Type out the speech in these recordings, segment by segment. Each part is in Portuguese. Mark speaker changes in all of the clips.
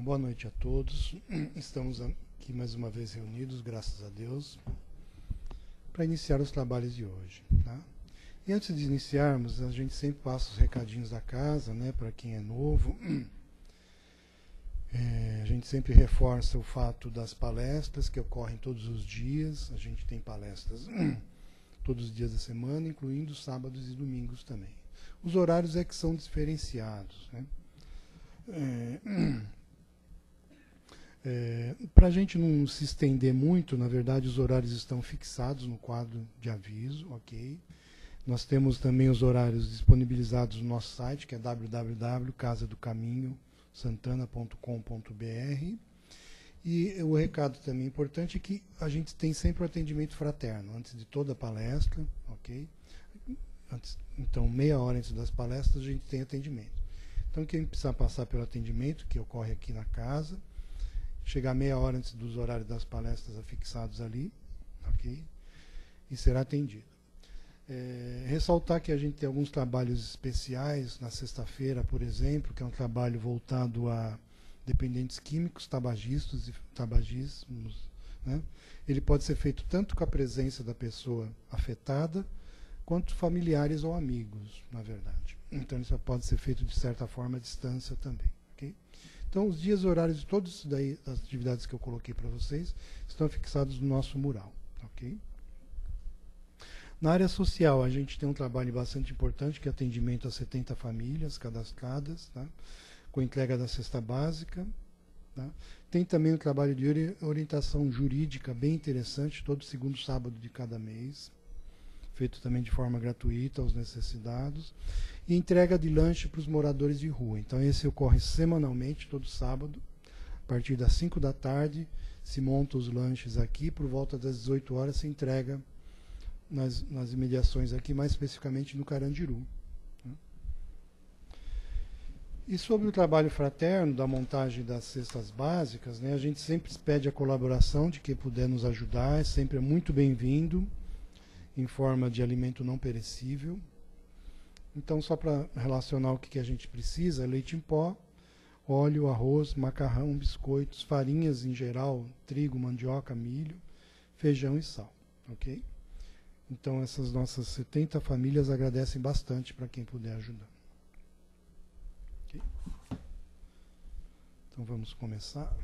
Speaker 1: Boa noite a todos. Estamos aqui mais uma vez reunidos, graças a Deus, para iniciar os trabalhos de hoje. Tá? E antes de iniciarmos, a gente sempre passa os recadinhos da casa, né, para quem é novo. A gente sempre reforça o fato das palestras que ocorrem todos os dias. A gente tem palestras todos os dias da semana, incluindo sábados e domingos também. Os horários é que são diferenciados, né? Para a gente não se estender muito, na verdade os horários estão fixados no quadro de aviso, ok? Nós temos também os horários disponibilizados no nosso site, que é www.casadocaminhosantana.com.br. E o recado também importante é que a gente tem sempre o atendimento fraterno, antes de toda a palestra, ok? Então, meia hora antes das palestras, a gente tem atendimento. Então, quem precisar passar pelo atendimento, que ocorre aqui na casa, chegar meia hora antes dos horários das palestras afixados ali, ok? E será atendido. Ressaltar que a gente tem alguns trabalhos especiais na sexta-feira, por exemplo, que é um trabalho voltado a dependentes químicos, tabagistas e tabagismos, né? Ele pode ser feito tanto com a presença da pessoa afetada, quanto familiares ou amigos, na verdade. Então isso pode ser feito de certa forma à distância também. Okay? Então os dias e horários de todas as atividades que eu coloquei para vocês estão fixados no nosso mural. Okay? Na área social, a gente tem um trabalho bastante importante, que é atendimento a 70 famílias cadastradas, tá? Com entrega da cesta básica. Tá? Tem também um trabalho de orientação jurídica bem interessante, todo segundo sábado de cada mês, feito também de forma gratuita aos necessitados, e entrega de lanche para os moradores de rua. Então esse ocorre semanalmente, todo sábado, a partir das 5 da tarde, se monta os lanches aqui, por volta das 18 horas se entrega nas imediações aqui, mais especificamente no Carandiru. E sobre o trabalho fraterno, da montagem das cestas básicas, né, a gente sempre pede a colaboração de quem puder nos ajudar, sempre é muito bem-vindo, em forma de alimento não perecível. Então, só para relacionar o que a gente precisa, leite em pó, óleo, arroz, macarrão, biscoitos, farinhas em geral, trigo, mandioca, milho, feijão e sal. Ok? Então, essas nossas 70 famílias agradecem bastante para quem puder ajudar. Okay? Então, vamos começar.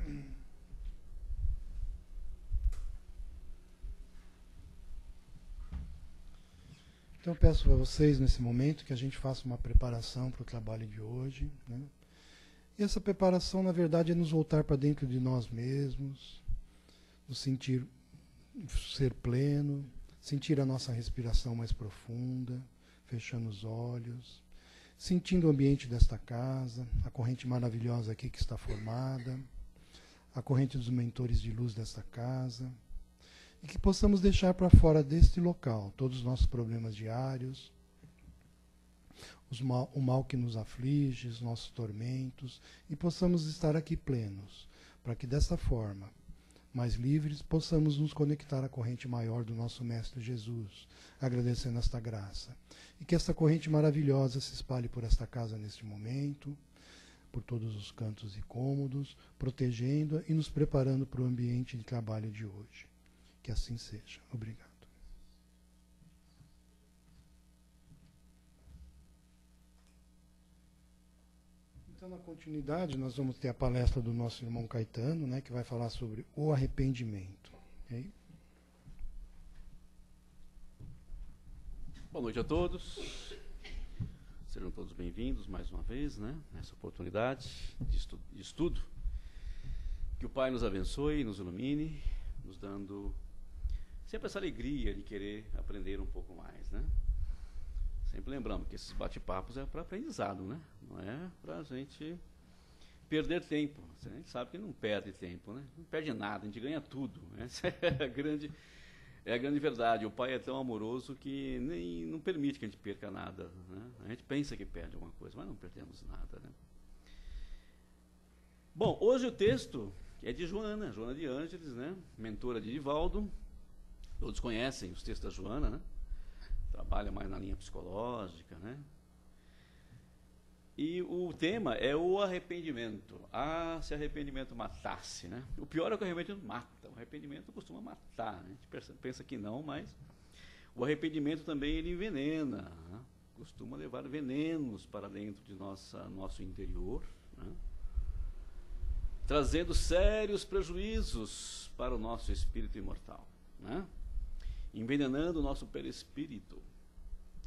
Speaker 1: Então, eu peço a vocês, nesse momento, que a gente faça uma preparação para o trabalho de hoje. Né? E essa preparação, na verdade, é nos voltar para dentro de nós mesmos, nos sentir ser pleno, sentir a nossa respiração mais profunda, fechando os olhos, sentindo o ambiente desta casa, a corrente maravilhosa aqui que está formada, a corrente dos mentores de luz desta casa, e que possamos deixar para fora deste local todos os nossos problemas diários, o mal que nos aflige, os nossos tormentos, e possamos estar aqui plenos, para que dessa forma, mais livres, possamos nos conectar à corrente maior do nosso Mestre Jesus, agradecendo esta graça. E que esta corrente maravilhosa se espalhe por esta casa neste momento, por todos os cantos e cômodos, protegendo-a e nos preparando para o ambiente de trabalho de hoje. Que assim seja. Obrigado. Então, na continuidade, nós vamos ter a palestra do nosso irmão Caetano, né, que vai falar sobre o arrependimento. Okay?
Speaker 2: Boa noite a todos. Sejam todos bem-vindos mais uma vez, né, nessa oportunidade de estudo. Que o Pai nos abençoe, nos ilumine, nos dando sempre essa alegria de querer aprender um pouco mais, né? Sempre lembrando que esses bate-papos é para aprendizado, né? Não é para a gente perder tempo. A gente sabe que não perde tempo, né? Não perde nada, a gente ganha tudo. Essa é a grande verdade. O Pai é tão amoroso que nem não permite que a gente perca nada, né? A gente pensa que perde alguma coisa, mas não perdemos nada, né? Bom, hoje o texto é de Joana de Ângeles, né? Mentora de Divaldo. Todos conhecem os textos da Joana, né? Trabalha mais na linha psicológica, né? E o tema é o arrependimento. Ah, se arrependimento matasse, né? O pior é que o arrependimento mata. O arrependimento costuma matar, né? A gente pensa que não, mas o arrependimento também ele envenena, né? Costuma levar venenos para dentro de nosso interior, né? Trazendo sérios prejuízos para o nosso espírito imortal, né? Envenenando o nosso perispírito.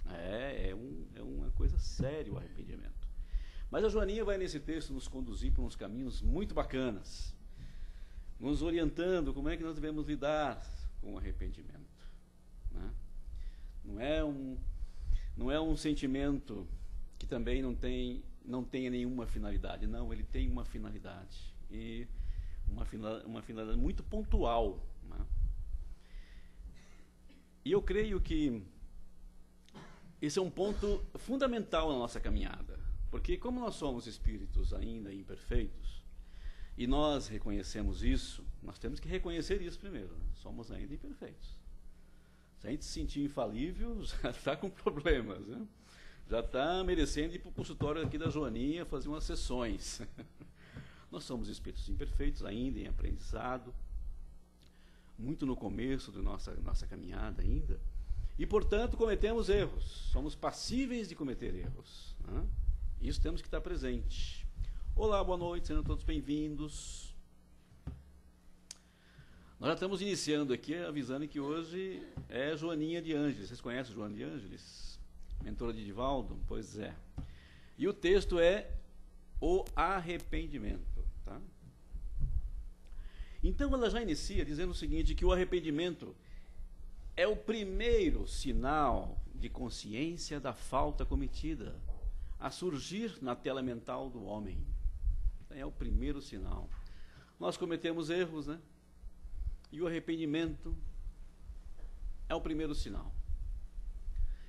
Speaker 2: É uma coisa séria o arrependimento. Mas a Joaninha vai nesse texto nos conduzir por uns caminhos muito bacanas, nos orientando como é que nós devemos lidar com o arrependimento, né? Não é um sentimento que também não tenha nenhuma finalidade. Não, ele tem uma finalidade, e uma finalidade muito pontual, né? E eu creio que esse é um ponto fundamental na nossa caminhada. Porque como nós somos espíritos ainda imperfeitos, e nós reconhecemos isso, nós temos que reconhecer isso primeiro, né? Somos ainda imperfeitos. Se a gente se sentir infalível, já está com problemas, né? Já está merecendo ir para o consultório aqui da Joaninha fazer umas sessões. Nós somos espíritos imperfeitos, ainda em aprendizado, muito no começo da nossa caminhada ainda, e, portanto, cometemos erros. Somos passíveis de cometer erros, né? Isso temos que estar presente. Olá, boa noite, sejam todos bem-vindos. Nós já estamos iniciando aqui, avisando que hoje é Joaninha de Ângeles. Vocês conhecem Joana de Ângeles? Mentora de Divaldo? Pois é. E o texto é o arrependimento, tá? Então ela já inicia dizendo o seguinte, que o arrependimento é o primeiro sinal de consciência da falta cometida a surgir na tela mental do homem. É o primeiro sinal. Nós cometemos erros, né? E o arrependimento é o primeiro sinal.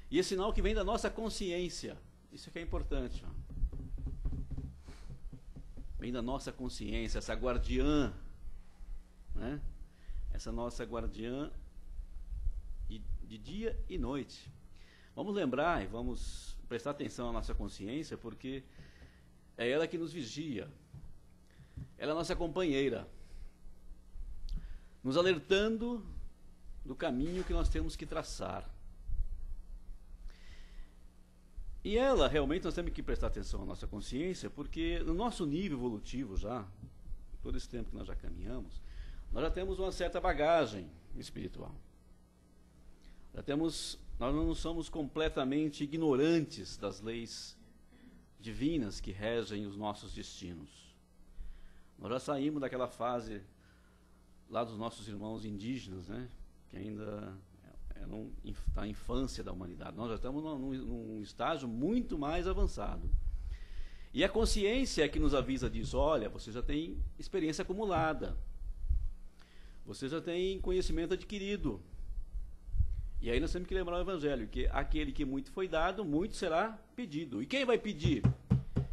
Speaker 2: E esse sinal que vem da nossa consciência. Isso que é importante, ó. Vem da nossa consciência, essa guardiã, né? Essa nossa guardiã de dia e noite. Vamos lembrar e vamos prestar atenção à nossa consciência, porque é ela que nos vigia. Ela é a nossa companheira, nos alertando do caminho que nós temos que traçar. E ela, realmente, nós temos que prestar atenção à nossa consciência, porque no nosso nível evolutivo já, todo esse tempo que nós já caminhamos, nós já temos uma certa bagagem espiritual. Nós não somos completamente ignorantes das leis divinas que regem os nossos destinos. Nós já saímos daquela fase lá dos nossos irmãos indígenas, né, que ainda eram da infância da humanidade. Nós já estamos num estágio muito mais avançado. E a consciência é que nos avisa disso. Olha, você já tem experiência acumulada. Você já tem conhecimento adquirido. E aí nós temos que lembrar o Evangelho, que aquele que muito foi dado, muito será pedido. E quem vai pedir?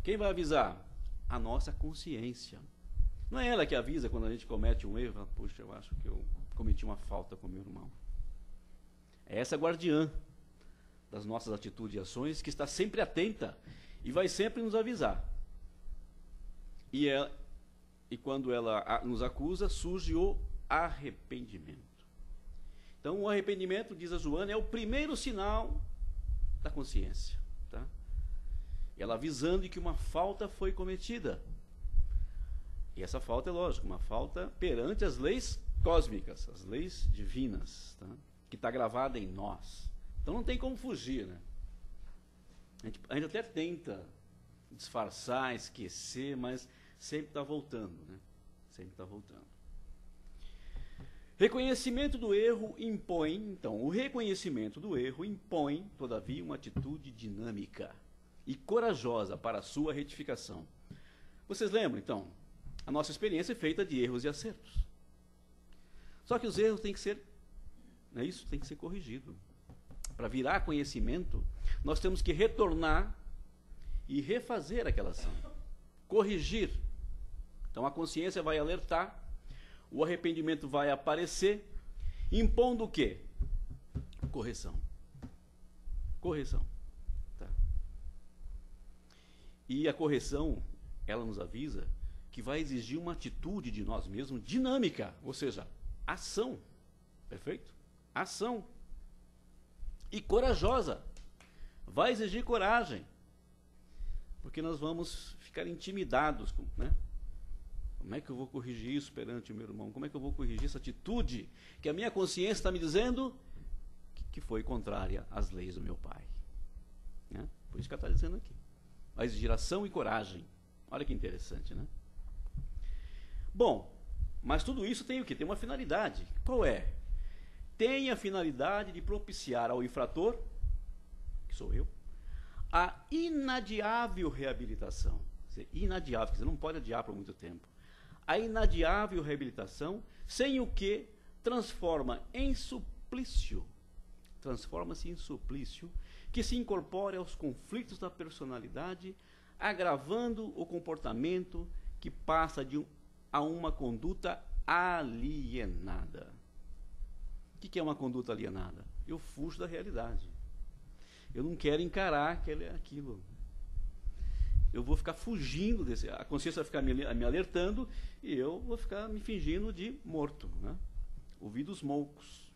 Speaker 2: Quem vai avisar? A nossa consciência. Não é ela que avisa quando a gente comete um erro. Puxa, eu acho que eu cometi uma falta com meu irmão. É essa guardiã das nossas atitudes e ações que está sempre atenta e vai sempre nos avisar. E quando ela nos acusa, surge o arrependimento. Então, o arrependimento, diz a Joana, é o primeiro sinal da consciência, tá? Ela avisando de que uma falta foi cometida. E essa falta é lógico, uma falta perante as leis cósmicas, as leis divinas, tá? Que está gravada em nós. Então não tem como fugir, né? A gente até tenta disfarçar, esquecer, mas sempre está voltando, né? Sempre está voltando. Reconhecimento do erro impõe, então, o reconhecimento do erro impõe, todavia, uma atitude dinâmica e corajosa para a sua retificação. Vocês lembram, então? A nossa experiência é feita de erros e acertos. Só que os erros têm que ser, não é isso? Tem que ser corrigido. Para virar conhecimento, nós temos que retornar e refazer aquela ação. Corrigir. Então a consciência vai alertar, o arrependimento vai aparecer, impondo o quê? Correção. Correção. Tá. E a correção, ela nos avisa que vai exigir uma atitude de nós mesmos dinâmica, ou seja, ação. Perfeito? Ação. E corajosa. Vai exigir coragem. Porque nós vamos ficar intimidados, né? Como é que eu vou corrigir isso perante o meu irmão? Como é que eu vou corrigir essa atitude que a minha consciência está me dizendo que foi contrária às leis do meu pai? Né? Por isso que ela está dizendo aqui. Vai exigir ação e coragem. Olha que interessante, né? Bom, mas tudo isso tem o quê? Tem uma finalidade. Qual é? Tem a finalidade de propiciar ao infrator, que sou eu, a inadiável reabilitação. Quer dizer, inadiável, quer dizer, não pode adiar por muito tempo. A inadiável reabilitação, sem o que transforma em suplício, transforma-se em suplício, que se incorpora aos conflitos da personalidade, agravando o comportamento que passa a uma conduta alienada. O que é uma conduta alienada? Eu fujo da realidade. Eu não quero encarar aquilo. Eu vou ficar fugindo desse. A consciência vai ficar me alertando e eu vou ficar me fingindo de morto, né? Ouvidos moucos.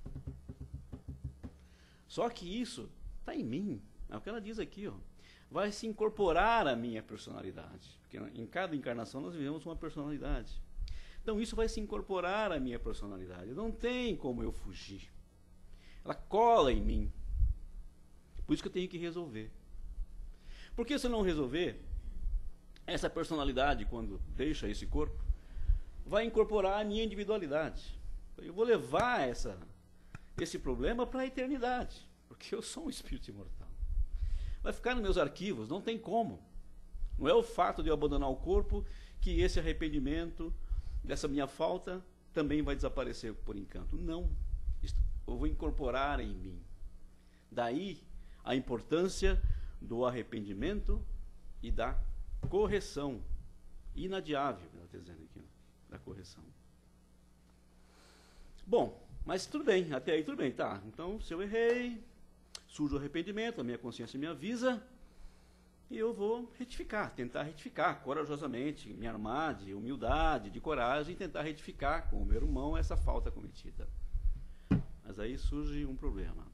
Speaker 2: Só que isso está em mim. É o que ela diz aqui, ó. Vai se incorporar à minha personalidade. Porque em cada encarnação nós vivemos uma personalidade. Então isso vai se incorporar à minha personalidade. Não tem como eu fugir. Ela cola em mim. Por isso que eu tenho que resolver. Porque se eu não resolver, essa personalidade, quando deixa esse corpo, vai incorporar a minha individualidade. Eu vou levar esse problema para a eternidade. Porque eu sou um espírito imortal. Vai ficar nos meus arquivos, não tem como. Não é o fato de eu abandonar o corpo que esse arrependimento dessa minha falta também vai desaparecer por encanto. Não. Eu vou incorporar em mim. Daí a importância do arrependimento e da correção. Inadiável, ela está dizendo aqui, da correção. Bom, mas tudo bem, até aí tudo bem, tá. Então, se eu errei, surge o arrependimento, a minha consciência me avisa, e eu vou tentar retificar corajosamente, me armar de humildade, de coragem, e tentar retificar com o meu irmão essa falta cometida. Mas aí surge um problema.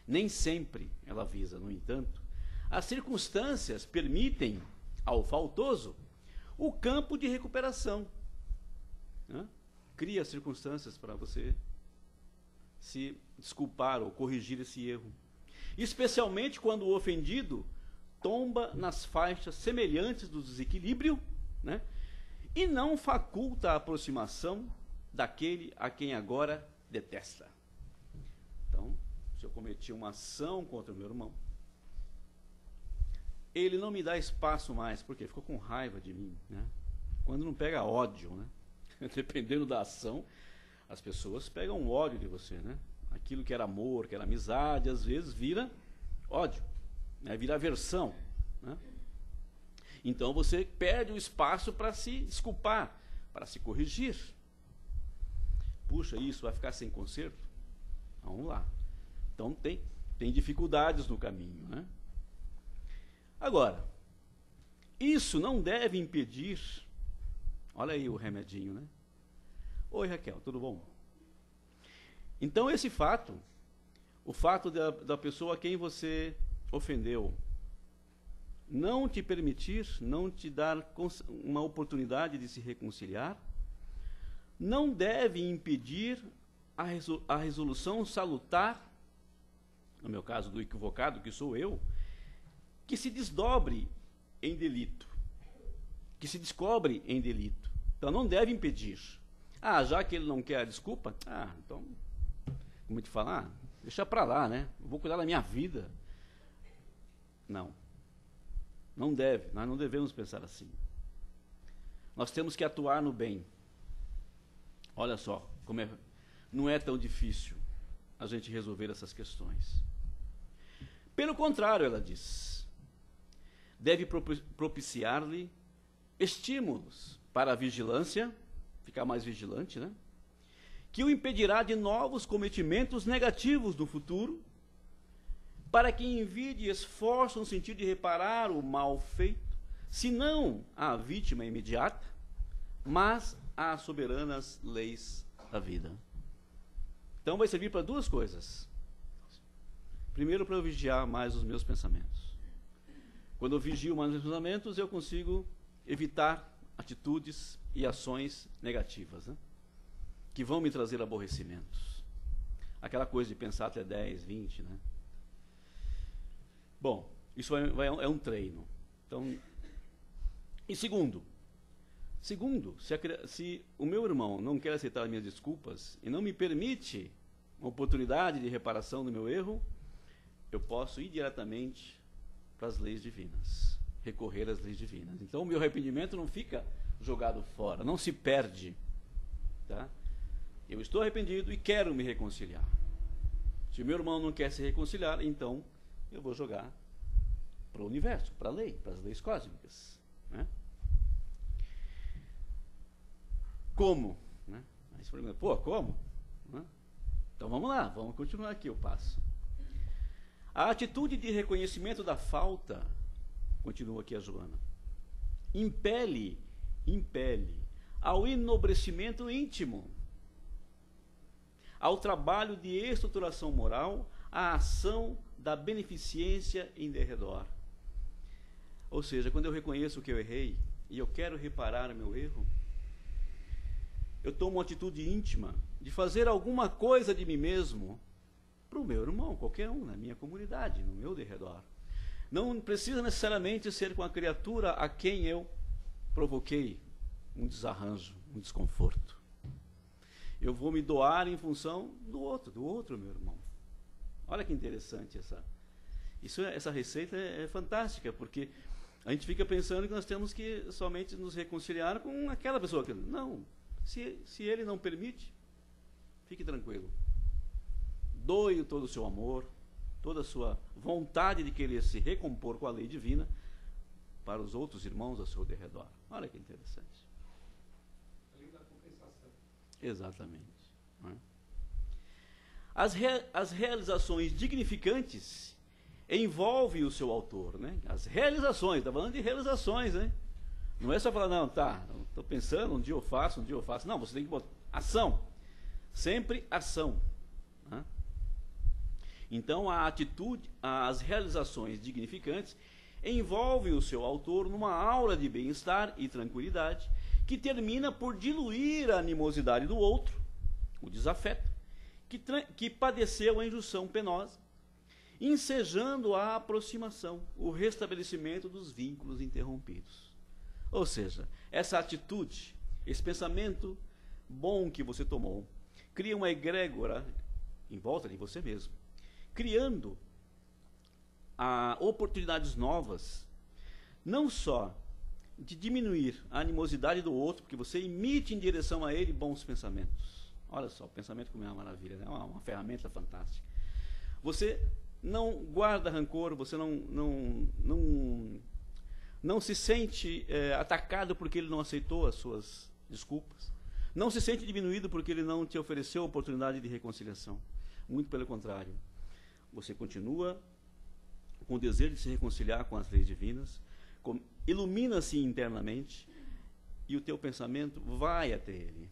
Speaker 2: Nem sempre ela avisa, no entanto, as circunstâncias permitem ao faltoso o campo de recuperação. Né? Cria circunstâncias para você se desculpar ou corrigir esse erro. Especialmente quando o ofendido tomba nas faixas semelhantes do desequilíbrio, né? E não faculta a aproximação daquele a quem agora detesta. Então, se eu cometi uma ação contra o meu irmão, ele não me dá espaço mais, porque ficou com raiva de mim, né? Quando não pega ódio, né? Dependendo da ação, as pessoas pegam ódio de você, né? Aquilo que era amor, que era amizade, às vezes vira ódio, né? Vira aversão, né? Então você perde o espaço para se desculpar, para se corrigir. Puxa, isso vai ficar sem conserto? Vamos lá. Então tem dificuldades no caminho, né? Agora, isso não deve impedir. Olha aí o remedinho, né? Oi, Raquel, tudo bom? Então esse fato, o fato da pessoa a quem você ofendeu, não te permitir, não te dar uma oportunidade de se reconciliar, não deve impedir a resolução salutar, no meu caso do equivocado, que sou eu, que se desdobre em delito, que se descobre em delito. Então não deve impedir. Ah, já que ele não quer a desculpa, então, como te falar, deixa para lá, né? Eu vou cuidar da minha vida. Não. Não deve, nós não devemos pensar assim. Nós temos que atuar no bem. Olha só, não é tão difícil a gente resolver essas questões. Pelo contrário, ela diz, deve propiciar-lhe estímulos para a vigilância, ficar mais vigilante, né? Que o impedirá de novos cometimentos negativos no futuro, para que envie esforço no sentido de reparar o mal feito, se não à vítima imediata, mas às soberanas leis da vida. Então vai servir para duas coisas. Primeiro, para eu vigiar mais os meus pensamentos. Quando eu vigio mais os meus pensamentos, eu consigo evitar atitudes e ações negativas, né? Que vão me trazer aborrecimentos. Aquela coisa de pensar até 10, 20, né? Bom, isso é um treino. Então, e segundo, se o meu irmão não quer aceitar as minhas desculpas e não me permite uma oportunidade de reparação do meu erro, eu posso ir diretamente para as leis divinas, recorrer às leis divinas. Então, o meu arrependimento não fica jogado fora, não se perde. Tá? Eu estou arrependido e quero me reconciliar. Se o meu irmão não quer se reconciliar, então eu vou jogar para o universo, para a lei, para as leis cósmicas. Né? Como? Né? Aí você pergunta, pô, como? Né? Então vamos lá, vamos continuar aqui o passo. A atitude de reconhecimento da falta, continua aqui a Joana, impele ao enobrecimento íntimo, ao trabalho de estruturação moral, à ação da beneficência em derredor. Ou seja, quando eu reconheço que eu errei e eu quero reparar o meu erro, eu tomo uma atitude íntima de fazer alguma coisa de mim mesmo para o meu irmão, qualquer um, na minha comunidade, no meu derredor. Não precisa necessariamente ser com a criatura a quem eu provoquei um desarranjo, um desconforto. Eu vou me doar em função do outro meu irmão. Olha que interessante essa receita é fantástica, porque a gente fica pensando que nós temos que somente nos reconciliar com aquela pessoa. Não, se ele não permite, fique tranquilo. Doe todo o seu amor, toda a sua vontade de querer se recompor com a lei divina para os outros irmãos ao seu derredor. Olha que interessante.
Speaker 3: A lei da compensação.
Speaker 2: Exatamente. Não é? As realizações dignificantes envolvem o seu autor, né? As realizações, está falando de realizações, né? Não é só falar, não, tá, estou pensando, um dia eu faço. Não, você tem que botar ação. Sempre ação. Né? Então, as realizações dignificantes envolvem o seu autor numa aura de bem-estar e tranquilidade que termina por diluir a animosidade do outro, o desafeto, que padeceu a injunção penosa, ensejando a aproximação, o restabelecimento dos vínculos interrompidos. Ou seja, essa atitude, esse pensamento bom que você tomou, cria uma egrégora em volta de você mesmo, criando oportunidades novas, não só de diminuir a animosidade do outro, porque você emite em direção a ele bons pensamentos. Olha só, o pensamento como é uma maravilha, né? Uma ferramenta fantástica. Você não guarda rancor, você não se sente atacado porque ele não aceitou as suas desculpas. Não se sente diminuído porque ele não te ofereceu a oportunidade de reconciliação. Muito pelo contrário. Você continua com o desejo de se reconciliar com as leis divinas, ilumina-se internamente e o teu pensamento vai até ele,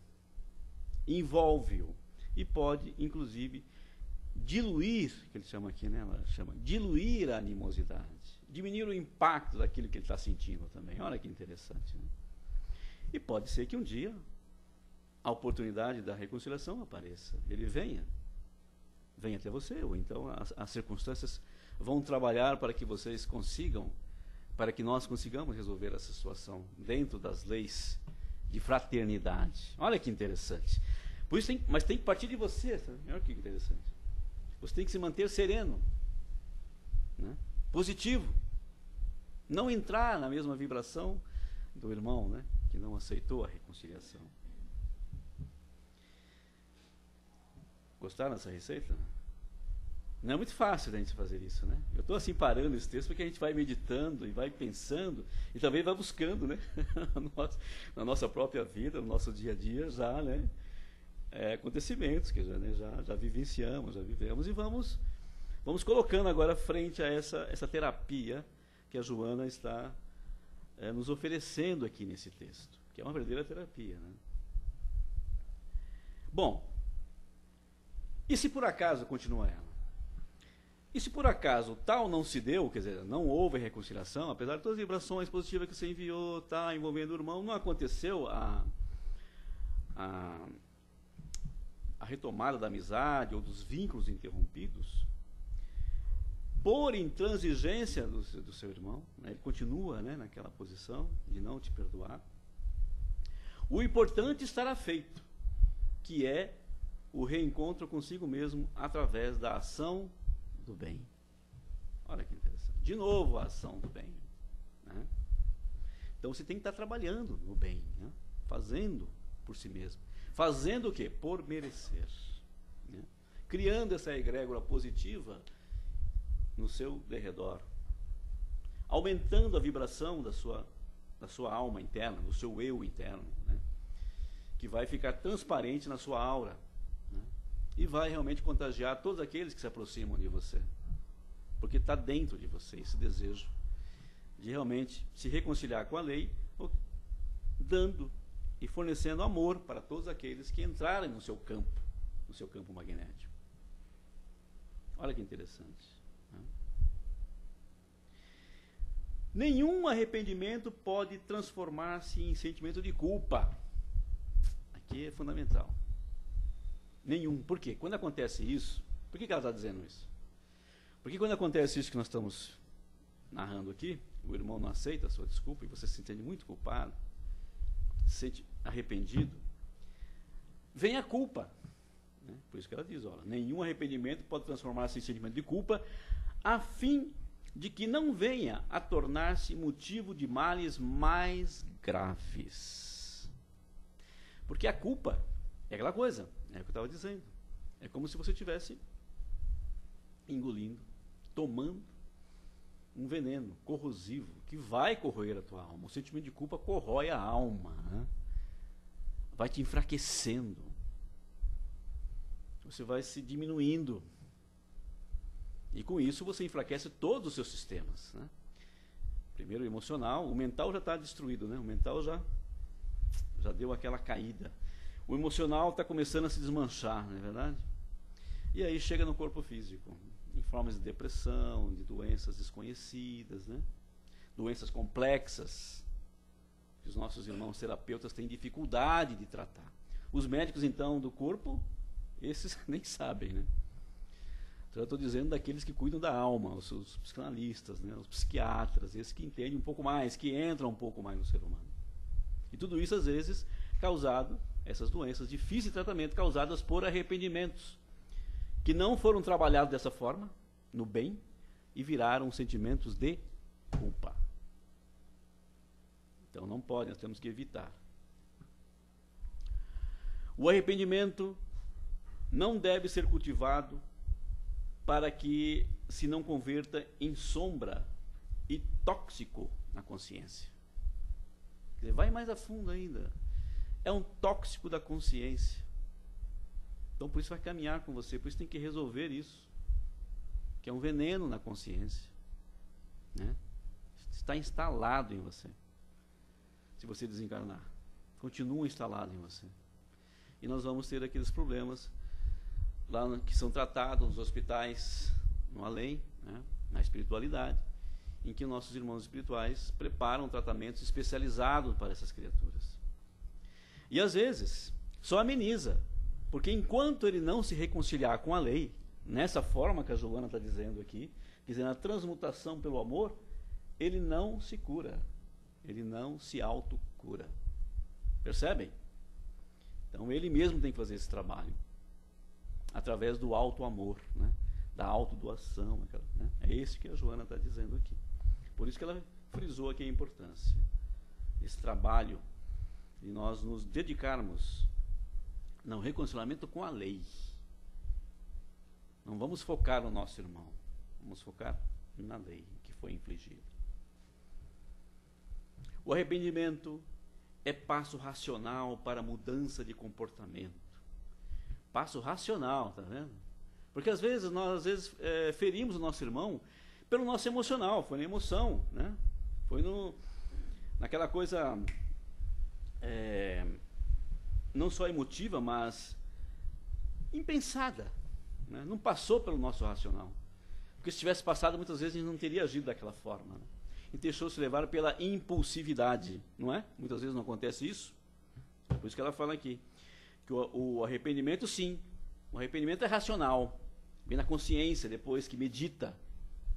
Speaker 2: envolve-o e pode, inclusive, diluir, que ele chama aqui, né? Ela chama diluir a animosidade, diminuir o impacto daquilo que ele está sentindo também. Olha que interessante, né? E pode ser que um dia a oportunidade da reconciliação apareça, ele venha até você, ou então as circunstâncias vão trabalhar para que vocês consigam, para que nós consigamos resolver essa situação dentro das leis de fraternidade. Olha que interessante. Por isso mas tem que partir de você, sabe? Olha que interessante. Você tem que se manter sereno, né? Positivo, não entrar na mesma vibração do irmão, né? Que não aceitou a reconciliação. Gostaram dessa receita? Não é muito fácil a gente fazer isso, né? Eu estou assim parando esse texto porque a gente vai meditando e vai pensando e também vai buscando, né? na nossa própria vida, no nosso dia a dia já, né? Acontecimentos que já vivenciamos, já vivemos e vamos colocando agora frente a essa terapia que a Joana está nos oferecendo aqui nesse texto, que é uma verdadeira terapia, né? Bom, e se por acaso, continua ela, e se por acaso tal não se deu, quer dizer, não houve reconciliação, apesar de todas as vibrações positivas que você enviou, tá, envolvendo o irmão, não aconteceu a retomada da amizade ou dos vínculos interrompidos, por intransigência do seu irmão, né, ele continua, né, naquela posição de não te perdoar, o importante estará feito, que é o reencontro consigo mesmo através da ação do bem. Olha que interessante. De novo, a ação do bem, né? Então você tem que estar trabalhando no bem, né? Fazendo por si mesmo. Fazendo o quê? Por merecer, né? Criando essa egrégora positiva no seu derredor. Aumentando a vibração da sua alma interna, do seu eu interno, né? Que vai ficar transparente na sua aura, né? E vai realmente contagiar todos aqueles que se aproximam de você. Porque está dentro de você esse desejo de realmente se reconciliar com a lei, dando e fornecendo amor para todos aqueles que entrarem no seu campo magnético. Olha que interessante, né? Nenhum arrependimento pode transformar-se em sentimento de culpa. Aqui é fundamental. Nenhum. Por quê? Quando acontece isso, por que ela está dizendo isso? Porque quando acontece isso que nós estamos narrando aqui, o irmão não aceita a sua desculpa e você se sente muito culpado, se sente arrependido, vem a culpa, né? Por isso que ela diz, olha, nenhum arrependimento pode transformar-se em sentimento de culpa, a fim de que não venha a tornar-se motivo de males mais graves. Porque a culpa é aquela coisa, é o que eu estava dizendo, é como se você estivesse engolindo, tomando um veneno corrosivo que vai corroer a tua alma. O sentimento de culpa corrói a alma, né? Vai te enfraquecendo, você vai se diminuindo e com isso você enfraquece todos os seus sistemas, né? Primeiro o emocional, o mental já está destruído, né? O mental já deu aquela caída, o emocional está começando a se desmanchar, não é verdade? E aí chega no corpo físico, em formas de depressão, de doenças desconhecidas, né? Doenças complexas, que os nossos irmãos terapeutas têm dificuldade de tratar. Os médicos, então, do corpo, esses nem sabem, né? Então, eu estou dizendo daqueles que cuidam da alma, os psicanalistas, né? Os psiquiatras, esses que entendem um pouco mais, que entram um pouco mais no ser humano. E tudo isso, às vezes, causado, essas doenças difíceis de tratamento, causadas por arrependimentos, que não foram trabalhados dessa forma, no bem, e viraram sentimentos de culpa. Então não pode, nós temos que evitar. O arrependimento não deve ser cultivado para que se não converta em sombra e tóxico na consciência. Quer dizer, vai mais a fundo ainda. É um tóxico da consciência. Então, por isso vai caminhar com você, por isso tem que resolver isso, que é um veneno na consciência, né? Está instalado em você. Se você desencarnar, continua instalado em você. E nós vamos ter aqueles problemas lá que são tratados nos hospitais, no além, né? Na espiritualidade, em que nossos irmãos espirituais preparam tratamentos especializados para essas criaturas. E às vezes só ameniza. Porque enquanto ele não se reconciliar com a lei, nessa forma que a Joana está dizendo aqui, dizendo a transmutação pelo amor, ele não se cura, ele não se autocura. Percebem? Então ele mesmo tem que fazer esse trabalho, através do auto-amor, né? Da autodoação, né? É esse que a Joana está dizendo aqui. Por isso que ela frisou aqui a importância desse trabalho, de nós nos dedicarmos no reconciliamento com a lei. Não vamos focar no nosso irmão, vamos focar na lei que foi infligida. O arrependimento é passo racional para a mudança de comportamento. Passo racional, tá vendo? Porque às vezes nós ferimos o nosso irmão pelo nosso emocional, foi na emoção, né? Foi naquela coisa não só emotiva, mas impensada, né? Não passou pelo nosso racional. Porque se tivesse passado, muitas vezes a gente não teria agido daquela forma, né? E deixou-se levar pela impulsividade, não é? Muitas vezes não acontece isso. É por isso que ela fala aqui, que o arrependimento, sim, o arrependimento é racional, vem na consciência, depois que medita,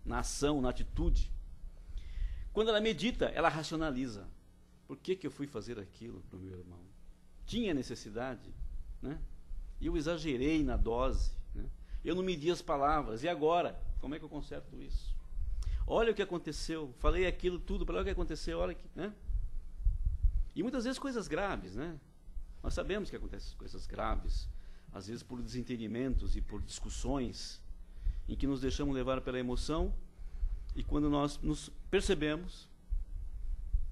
Speaker 2: na ação, na atitude. Quando ela medita, ela racionaliza. Por que eu fui fazer aquilo para o meu irmão? Tinha necessidade, né? Eu exagerei na dose, né? Eu não medi as palavras, e agora? Como é que eu conserto isso? Olha o que aconteceu, falei aquilo tudo, olha o que aconteceu, olha que, né? E muitas vezes coisas graves, né? Nós sabemos que acontecem coisas graves, às vezes por desentendimentos e por discussões, em que nos deixamos levar pela emoção, e quando nós nos percebemos,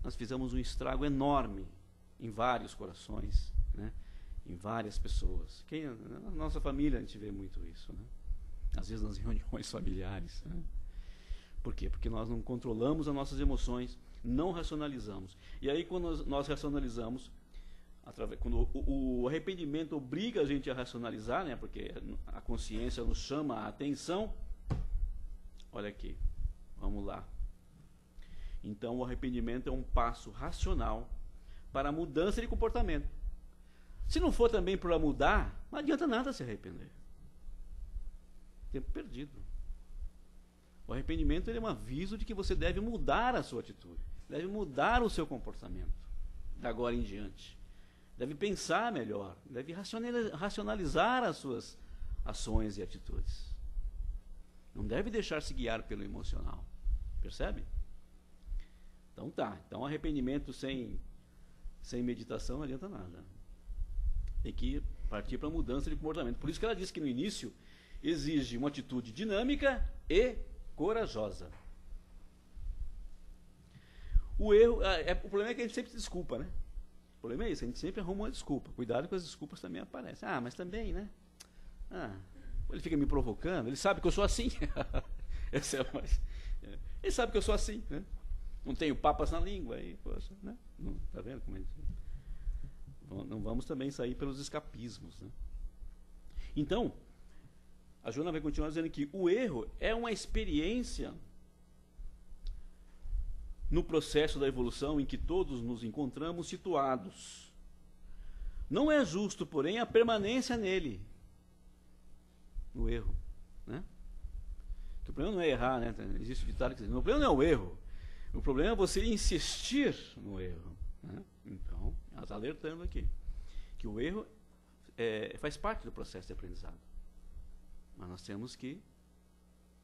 Speaker 2: nós fizemos um estrago enorme em vários corações, né? Em várias pessoas. Na nossa família a gente vê muito isso, né? Às vezes nas reuniões familiares, né? Por quê? Porque nós não controlamos as nossas emoções, não racionalizamos. E aí quando nós racionalizamos, quando o arrependimento obriga a gente a racionalizar, né? Porque a consciência nos chama a atenção, olha aqui, vamos lá. Então o arrependimento é um passo racional para a mudança de comportamento. Se não for também para mudar, não adianta nada se arrepender. Tempo perdido. O arrependimento ele é um aviso de que você deve mudar a sua atitude, deve mudar o seu comportamento, da agora em diante. Deve pensar melhor, deve racionalizar as suas ações e atitudes. Não deve deixar-se guiar pelo emocional. Percebe? Então tá. Então arrependimento sem meditação não adianta nada. Tem que partir para a mudança de comportamento. Por isso que ela diz que no início exige uma atitude dinâmica e corajosa. O problema é que a gente sempre se desculpa, né? O problema é isso, a gente sempre arruma uma desculpa. Cuidado que as desculpas também aparecem. Ah, mas também, né? Ele fica me provocando, ele sabe que eu sou assim. Ele sabe que eu sou assim, né? Não tenho papas na língua, aí, poxa, né? Tá vendo como é isso? Não vamos também sair pelos escapismos, né? Então, a Joana vai continuar dizendo que o erro é uma experiência no processo da evolução em que todos nos encontramos situados. Não é justo, porém, a permanência nele, no erro, né? O problema não é errar, né? Existe um ditado que diz, o problema não é o erro, o problema é você insistir no erro, né? Então, ela está alertando aqui que o erro faz parte do processo de aprendizado, mas nós temos que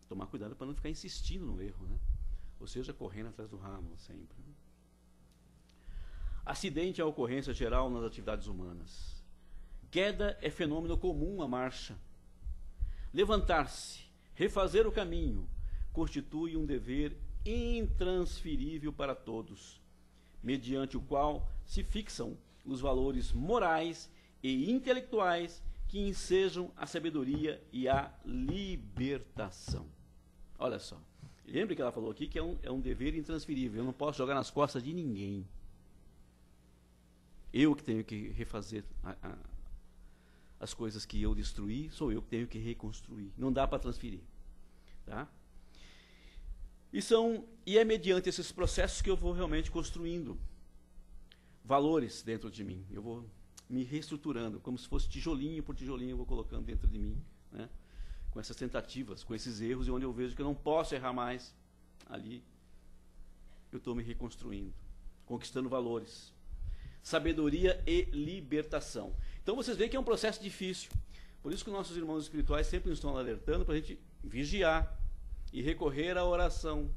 Speaker 2: tomar cuidado para não ficar insistindo no erro, né? Ou seja, correndo atrás do ramo sempre, né? Acidente é a ocorrência geral nas atividades humanas. Queda é fenômeno comum à marcha. Levantar-se, refazer o caminho, constitui um dever intransferível para todos, mediante o qual se fixam os valores morais e intelectuais que ensejam a sabedoria e a libertação. Olha só, lembre que ela falou aqui que é um dever intransferível, eu não posso jogar nas costas de ninguém. Eu que tenho que refazer as coisas que eu destruí, sou eu que tenho que reconstruir. Não dá para transferir. Tá? E é mediante esses processos que eu vou realmente construindo valores dentro de mim. Eu vou me reestruturando, como se fosse tijolinho por tijolinho, eu vou colocando dentro de mim, né? Com essas tentativas, com esses erros, e onde eu vejo que eu não posso errar mais, ali eu estou me reconstruindo, conquistando valores. Sabedoria e libertação. Então vocês veem que é um processo difícil. Por isso que nossos irmãos espirituais sempre nos estão alertando para a gente vigiar e recorrer à oração.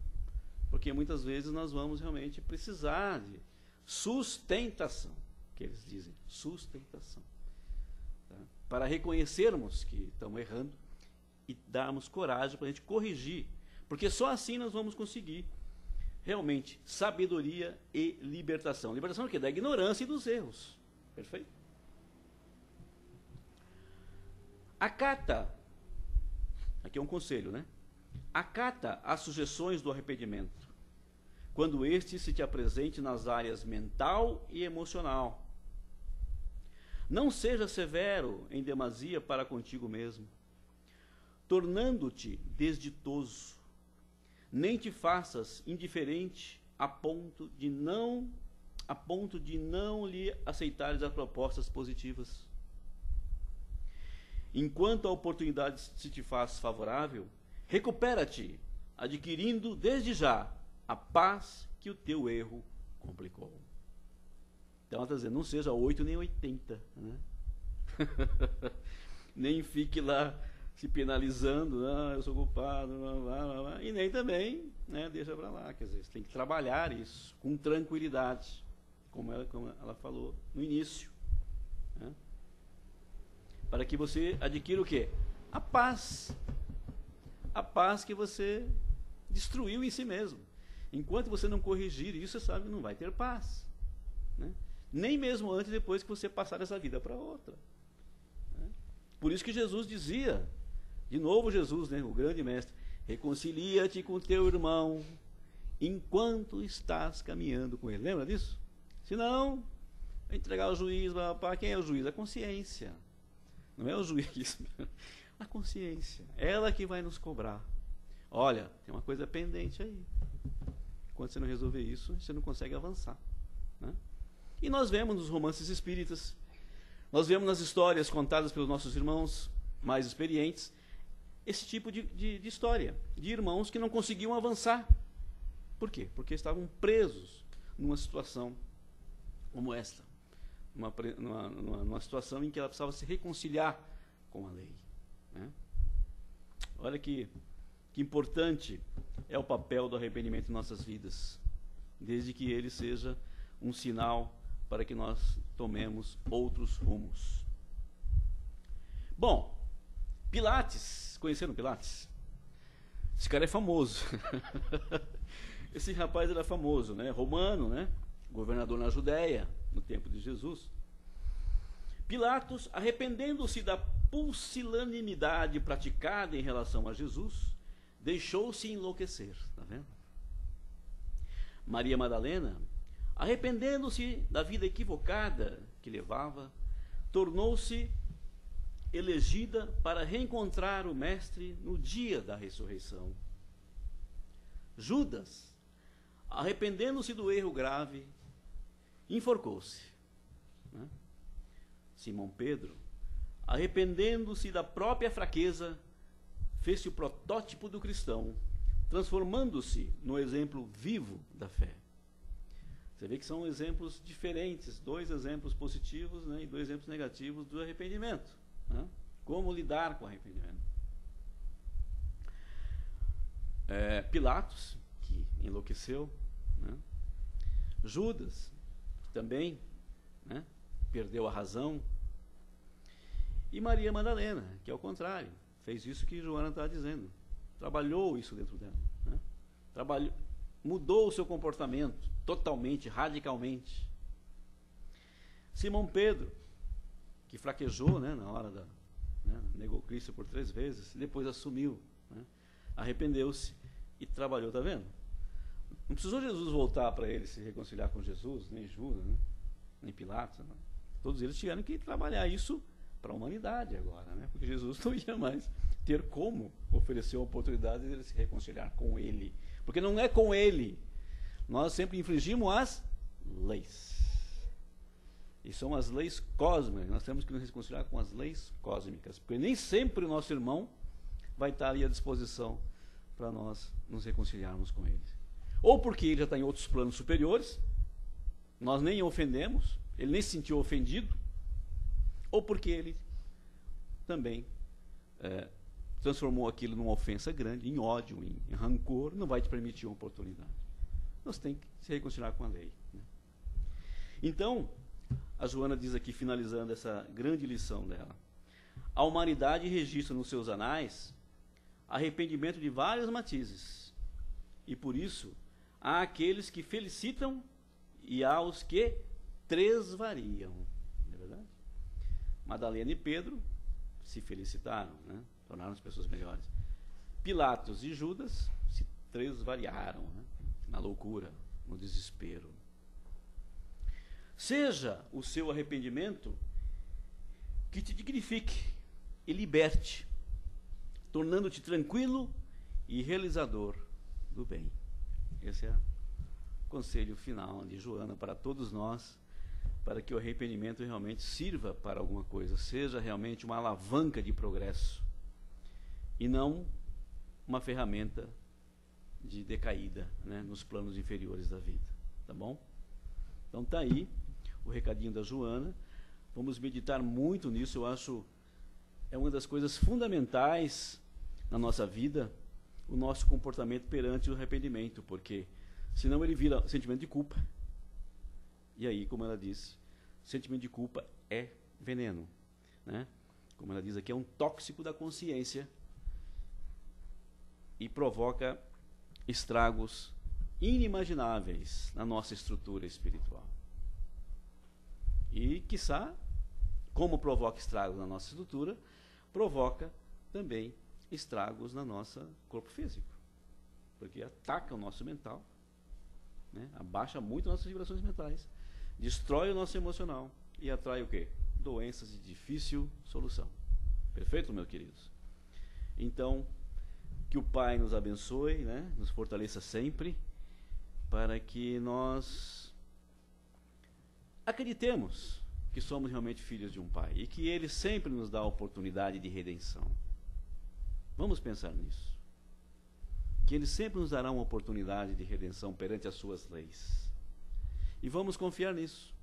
Speaker 2: Porque muitas vezes nós vamos realmente precisar de sustentação, que eles dizem, sustentação. Tá? Para reconhecermos que estamos errando e darmos coragem para a gente corrigir. Porque só assim nós vamos conseguir realmente sabedoria e libertação. Libertação é o quê? Da ignorância e dos erros. Perfeito? Acata, aqui é um conselho, né? Acata as sugestões do arrependimento. quando este se te apresente nas áreas mental e emocional. Não seja severo em demasia para contigo mesmo, tornando-te desditoso, nem te faças indiferente a ponto de não lhe aceitares as propostas positivas. Enquanto a oportunidade se te faz favorável, recupera-te, adquirindo desde já a paz que o teu erro complicou. Então ela está dizendo, não seja 8 nem 80, né? Nem fique lá se penalizando, eu sou culpado, e nem também, né, deixa para lá. Quer dizer, você tem que trabalhar isso com tranquilidade, como ela falou no início, né? Para que você adquira o quê? A paz que você destruiu em si mesmo. Enquanto você não corrigir isso, você sabe que não vai ter paz, né? Nem mesmo antes, depois que você passar essa vida para outra, né? Por isso que Jesus dizia, de novo Jesus, né, o grande mestre, reconcilia-te com teu irmão enquanto estás caminhando com ele. Lembra disso? Se não, entregar ao juiz, para quem é o juiz? A consciência. Não é o juiz, a consciência. Ela que vai nos cobrar. Olha, tem uma coisa pendente aí. Quando você não resolver isso, você não consegue avançar, né? E nós vemos nos romances espíritas, nós vemos nas histórias contadas pelos nossos irmãos mais experientes, esse tipo de história, de irmãos que não conseguiam avançar. Por quê? Porque estavam presos numa situação como esta, numa situação em que ela precisava se reconciliar com a lei, né? Olha que importante é o papel do arrependimento em nossas vidas, desde que ele seja um sinal para que nós tomemos outros rumos. Bom, Pilates, conheceram Pilates? Esse cara é famoso. Esse rapaz era famoso, né? Romano, né? Governador na Judéia, no tempo de Jesus. Pilatos, arrependendo-se da pusilanimidade praticada em relação a Jesus, deixou-se enlouquecer, tá vendo? Maria Madalena, arrependendo-se da vida equivocada que levava, tornou-se elegida para reencontrar o Mestre no dia da ressurreição. Judas, arrependendo-se do erro grave, enforcou-se, né? Simão Pedro, arrependendo-se da própria fraqueza, fez-se o protótipo do cristão, transformando-se no exemplo vivo da fé. Você vê que são exemplos diferentes, 2 exemplos positivos, né, e 2 exemplos negativos do arrependimento, né? Como lidar com o arrependimento. Pilatos, que enlouqueceu, né? Judas, também, né, perdeu a razão. E Maria Madalena, que ao contrário, fez isso que Joana está dizendo, trabalhou isso dentro dela, né? Mudou o seu comportamento totalmente, radicalmente. Simão Pedro, que fraquejou, né, na hora negou Cristo por 3 vezes, depois assumiu, né, arrependeu-se e trabalhou, tá vendo? Não precisou Jesus voltar para ele se reconciliar com Jesus, nem Judas, né, nem Pilatos, né? Todos eles tiveram que trabalhar isso para a humanidade agora, né? Porque Jesus não ia mais ter como oferecer a oportunidade de ele se reconciliar com ele, porque não é com ele. Nós sempre infringimos as leis. E são as leis cósmicas. Nós temos que nos reconciliar com as leis cósmicas, porque nem sempre o nosso irmão vai estar ali à disposição para nós nos reconciliarmos com ele. Ou porque ele já está em outros planos superiores, nós nem o ofendemos, ele nem se sentiu ofendido, ou porque ele também transformou aquilo numa ofensa grande, em ódio, em rancor, não vai te permitir uma oportunidade. Nós temos que se reconciliar com a lei, né? Então, a Joana diz aqui, finalizando essa grande lição dela, a humanidade registra nos seus anais arrependimento de vários matizes, e por isso há aqueles que felicitam e há os que tresvariam, não é verdade? Madalena e Pedro se felicitaram, né? Tornaram-se pessoas melhores. Pilatos e Judas se tresvariaram, né, na loucura, no desespero. Seja o seu arrependimento que te dignifique e liberte, tornando-te tranquilo e realizador do bem. Esse é o conselho final de Joana para todos nós, para que o arrependimento realmente sirva para alguma coisa, seja realmente uma alavanca de progresso e não uma ferramenta de decaída, né, nos planos inferiores da vida, tá bom? Então tá aí o recadinho da Joana. Vamos meditar muito nisso. Eu acho é uma das coisas fundamentais na nossa vida, o nosso comportamento perante o arrependimento, porque senão ele vira sentimento de culpa. E aí, como ela disse, sentimento de culpa é veneno, né? Como ela diz aqui, é um tóxico da consciência e provoca estragos inimagináveis na nossa estrutura espiritual. E, quiçá, como provoca estragos na nossa estrutura, provoca também estragos no nosso corpo físico, porque ataca o nosso mental, né? Abaixa muito nossas vibrações mentais, destrói o nosso emocional e atrai o quê? Doenças de difícil solução. Perfeito, meus queridos? Então, que o Pai nos abençoe, né? Nos fortaleça sempre, para que nós acreditemos que somos realmente filhos de um Pai e que Ele sempre nos dá a oportunidade de redenção. Vamos pensar nisso. Que Ele sempre nos dará uma oportunidade de redenção perante as suas leis. E vamos confiar nisso.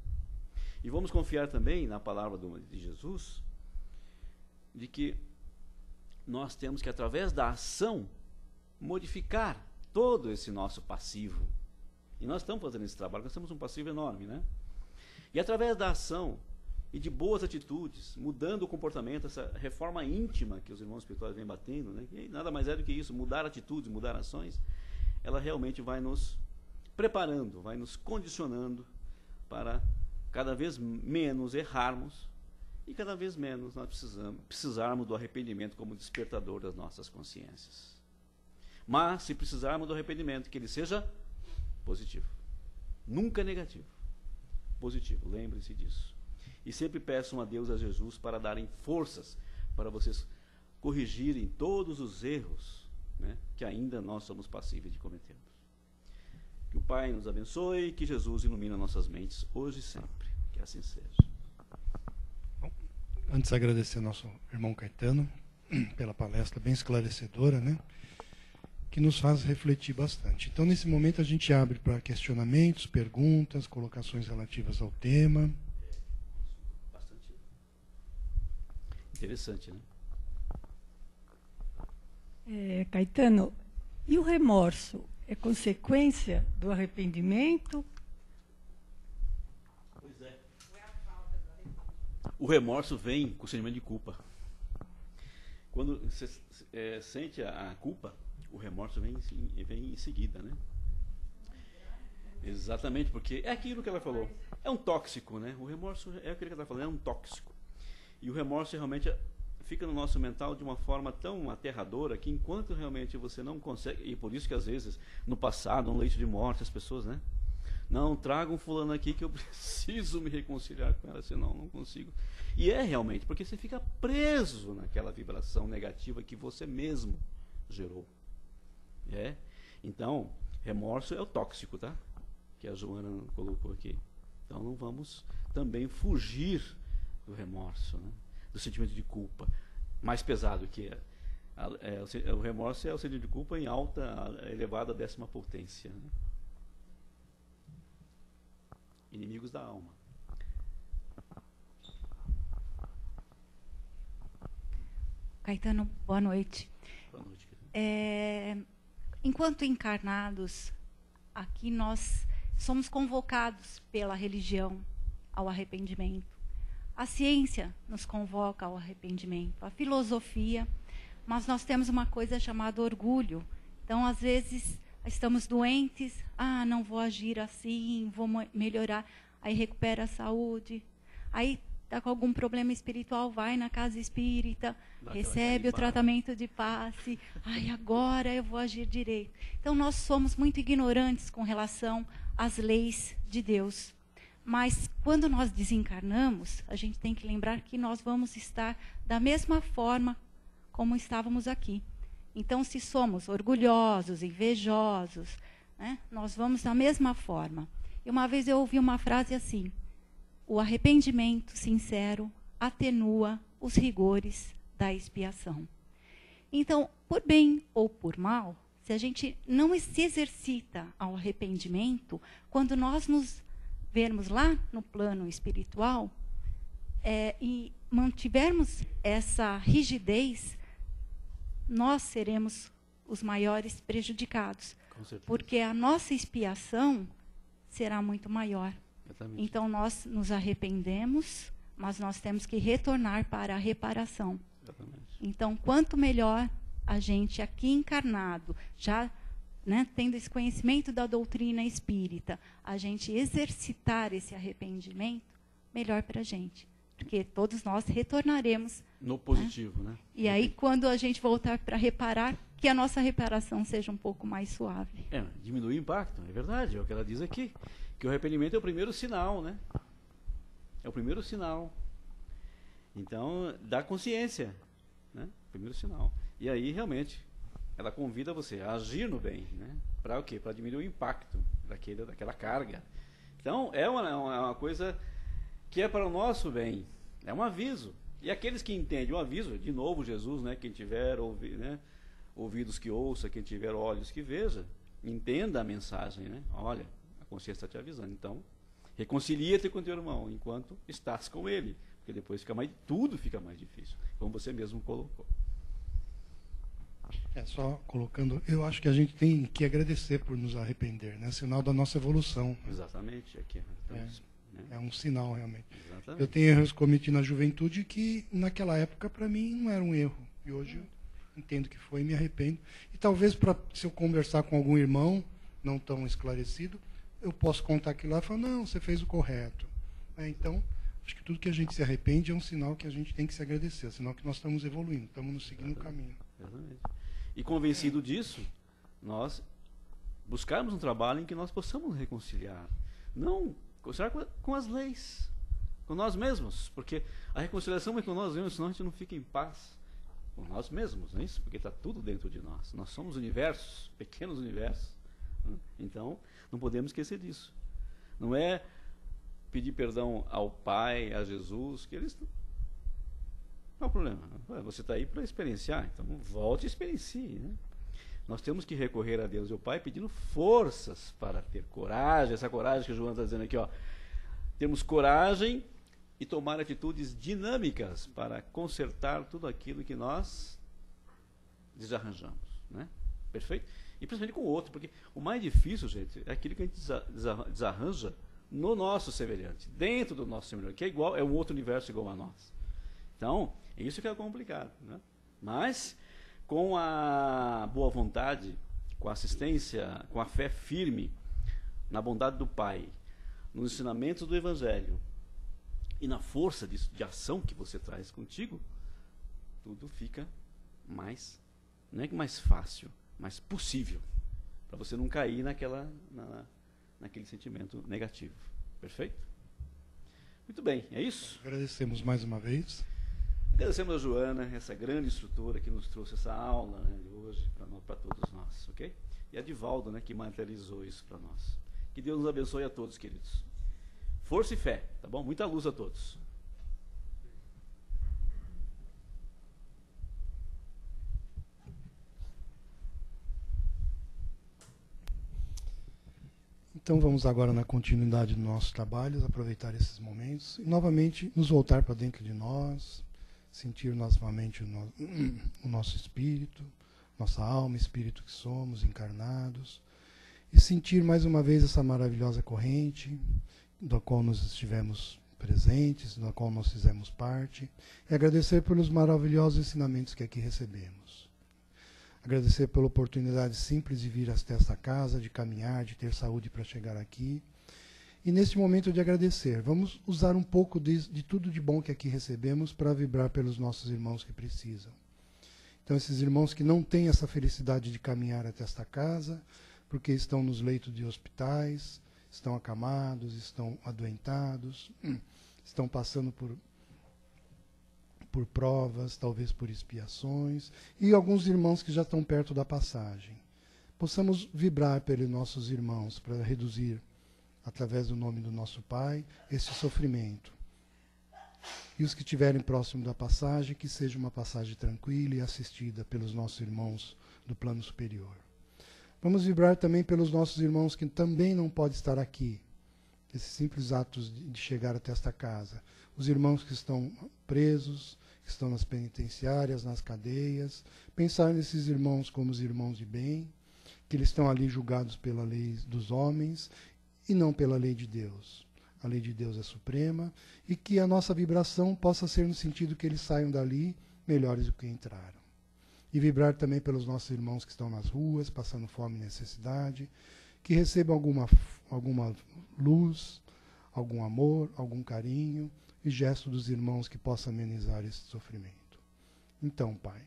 Speaker 2: E vamos confiar também na palavra de Jesus, de que nós temos que, através da ação, modificar todo esse nosso passivo. E nós estamos fazendo esse trabalho, nós temos um passivo enorme, né? E através da ação e de boas atitudes, mudando o comportamento, essa reforma íntima que os irmãos espirituais vêm batendo, né? E nada mais é do que isso, mudar atitudes, mudar ações, ela realmente vai nos preparando, vai nos condicionando para cada vez menos errarmos e cada vez menos nós precisarmos do arrependimento como despertador das nossas consciências. Mas, se precisarmos do arrependimento, que ele seja positivo, nunca negativo, positivo, lembrem-se disso. E sempre peçam a Deus, a Jesus, para darem forças para vocês corrigirem todos os erros, né, que ainda nós somos passíveis de cometermos. Que o Pai nos abençoe, que Jesus ilumine nossas mentes hoje e sempre. Que assim seja.
Speaker 1: Bom, antes agradecer ao nosso irmão Caetano pela palestra bem esclarecedora, né, que nos faz refletir bastante. Então, nesse momento, a gente abre para questionamentos, perguntas, colocações relativas ao tema.
Speaker 2: Bastante interessante, né?
Speaker 4: Caetano, e o remorso é consequência do arrependimento?
Speaker 2: Pois é. O remorso vem com o sentimento de culpa. Quando você sente a culpa, o remorso vem em seguida, né? Exatamente, porque é aquilo que ela falou. É um tóxico, né? O remorso é aquilo que ela está falando, é um tóxico. E o remorso realmente fica no nosso mental de uma forma tão aterradora que enquanto realmente você não consegue, e por isso que às vezes no passado, no leito de morte, as pessoas, né? Não, traga um fulano aqui que eu preciso me reconciliar com ela, senão não consigo. E é realmente, porque você fica preso naquela vibração negativa que você mesmo gerou. Então, remorso é o tóxico, tá? Que a Joana colocou aqui. Então não vamos também fugir do remorso, né? Do sentimento de culpa. Mais pesado que o remorso é o sentimento de culpa em alta, elevada 10ª potência, né? Inimigos da alma.
Speaker 5: Caetano, boa noite.
Speaker 2: Boa noite,
Speaker 5: Enquanto encarnados, aqui nós somos convocados pela religião ao arrependimento. A ciência nos convoca ao arrependimento, a filosofia, mas nós temos uma coisa chamada orgulho. Então, às vezes, estamos doentes, não vou agir assim, vou melhorar, aí recupera a saúde. Aí está com algum problema espiritual, vai na casa espírita,
Speaker 2: Dá
Speaker 5: recebe o
Speaker 2: aquela
Speaker 5: tratamento de passe. Ai, agora eu vou agir direito. Então, nós somos muito ignorantes com relação às leis de Deus. Mas, quando nós desencarnamos, a gente tem que lembrar que nós vamos estar da mesma forma como estávamos aqui. Então, se somos orgulhosos, invejosos, né, nós vamos da mesma forma. E uma vez eu ouvi uma frase assim: o arrependimento sincero atenua os rigores da expiação. Então, por bem ou por mal, se a gente não se exercita ao arrependimento, quando nós nos vermos lá no plano espiritual e mantivermos essa rigidez, nós seremos os maiores prejudicados,
Speaker 2: Com certeza.
Speaker 5: porque a nossa expiação será muito maior.
Speaker 2: Exatamente.
Speaker 5: Então, nós nos arrependemos, mas nós temos que retornar para a reparação.
Speaker 2: Exatamente.
Speaker 5: Então, quanto melhor a gente aqui encarnado, já, né, tendo esse conhecimento da doutrina espírita, a gente exercitar esse arrependimento, melhor para a gente. Porque todos nós retornaremos.
Speaker 2: No positivo, né?
Speaker 5: E aí, quando a gente voltar para reparar, que a nossa reparação seja um pouco mais suave.
Speaker 2: Diminuir o impacto, é verdade, é o que ela diz aqui. Que o arrependimento é o primeiro sinal, né? É o primeiro sinal. Então, dá consciência, né? Primeiro sinal. E aí, realmente, ela convida você a agir no bem, né? Para o quê? Para diminuir o impacto daquela carga. Então, é uma coisa que é para o nosso bem. É um aviso. E aqueles que entendem o aviso, de novo Jesus, né? Quem tiver ouvidos que ouça, quem tiver olhos que veja, entenda a mensagem, né? Olha, a consciência está te avisando. Então, reconcilia-te com teu irmão enquanto estás com ele, porque depois tudo fica mais difícil, como você mesmo colocou.
Speaker 1: Só colocando, eu acho que a gente tem que agradecer por nos arrepender, né? Sinal da nossa evolução.
Speaker 2: Exatamente, aqui.
Speaker 1: É um sinal, realmente.
Speaker 2: Exatamente.
Speaker 1: Eu tenho erros cometidos na juventude que, naquela época, para mim, não era um erro. E hoje eu entendo que foi e me arrependo. E talvez, se eu conversar com algum irmão não tão esclarecido, eu posso contar aquilo lá e falar, não, você fez o correto. Então, acho que tudo que a gente se arrepende é um sinal que a gente tem que se agradecer. É um sinal que nós estamos evoluindo, estamos nos seguindo o caminho.
Speaker 2: Exatamente. E convencido disso, nós buscarmos um trabalho em que nós possamos reconciliar. Não reconciliar com as leis, com nós mesmos. Porque a reconciliação é com nós mesmos, senão a gente não fica em paz com nós mesmos, não é isso? Porque está tudo dentro de nós. Nós somos universos, pequenos universos. Né? Então, não podemos esquecer disso. Não é pedir perdão ao Pai, a Jesus, que eles... Não é o problema. Você está aí para experienciar, então volte e experiencie. Né? Nós temos que recorrer a Deus e ao Pai pedindo forças para ter coragem, essa coragem que o João está dizendo aqui, ó. Termos coragem e tomar atitudes dinâmicas para consertar tudo aquilo que nós desarranjamos. Né? Perfeito? E principalmente com o outro, porque o mais difícil, gente, é aquilo que a gente desarranja no nosso semelhante, dentro do nosso semelhante, que é um outro universo igual a nós. Então, isso que é complicado. Né? Mas, com a boa vontade, com a assistência, com a fé firme na bondade do Pai, nos ensinamentos do Evangelho e na força de ação que você traz contigo, tudo fica mais, não é que mais fácil, mais possível, para você não cair naquele sentimento negativo. Perfeito? Muito bem, é isso?
Speaker 1: Agradecemos mais uma vez.
Speaker 2: Agradecemos a Joana, essa grande instrutora que nos trouxe essa aula, né, de hoje para todos nós, ok? E a Divaldo, né, que materializou isso para nós. Que Deus nos abençoe a todos, queridos. Força e fé, tá bom? Muita luz a todos.
Speaker 1: Então vamos agora na continuidade dos nossos trabalhos, aproveitar esses momentos e novamente nos voltar para dentro de nós, sentir novamente o nosso espírito, nossa alma, espírito que somos, encarnados, e sentir mais uma vez essa maravilhosa corrente, da qual nós estivemos presentes, da qual nós fizemos parte, e agradecer pelos maravilhosos ensinamentos que aqui recebemos. Agradecer pela oportunidade simples de vir até esta casa, de caminhar, de ter saúde para chegar aqui, E neste momento de agradecer, vamos usar um pouco de tudo de bom que aqui recebemos para vibrar pelos nossos irmãos que precisam. Então, esses irmãos que não têm essa felicidade de caminhar até esta casa, porque estão nos leitos de hospitais, estão acamados, estão adoentados, estão passando por provas, talvez por expiações, e alguns irmãos que já estão perto da passagem. Possamos vibrar pelos nossos irmãos para reduzir, através do nome do nosso Pai, esse sofrimento. E os que estiverem próximo da passagem, que seja uma passagem tranquila e assistida pelos nossos irmãos do plano superior. Vamos vibrar também pelos nossos irmãos que também não podem estar aqui. Esses simples atos de chegar até esta casa. Os irmãos que estão presos, que estão nas penitenciárias, nas cadeias. Pensar nesses irmãos como os irmãos de bem, que eles estão ali julgados pela lei dos homens e não pela lei de Deus. A lei de Deus é suprema, e que a nossa vibração possa ser no sentido que eles saiam dali melhores do que entraram. E vibrar também pelos nossos irmãos que estão nas ruas, passando fome e necessidade, que recebam alguma luz, algum amor, algum carinho, e gesto dos irmãos que possa amenizar esse sofrimento. Então, Pai,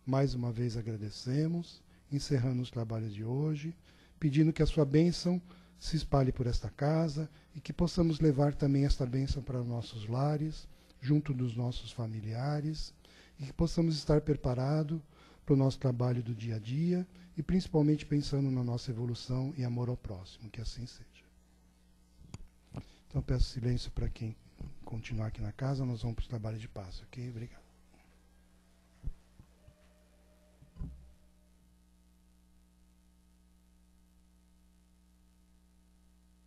Speaker 1: mais uma vez agradecemos, encerrando os trabalhos de hoje, pedindo que a sua bênção se espalhe por esta casa e que possamos levar também esta bênção para nossos lares, junto dos nossos familiares, e que possamos estar preparados para o nosso trabalho do dia a dia e principalmente pensando na nossa evolução e amor ao próximo, que assim seja. Então peço silêncio para quem continuar aqui na casa, nós vamos para o trabalho de paz, ok? Obrigado.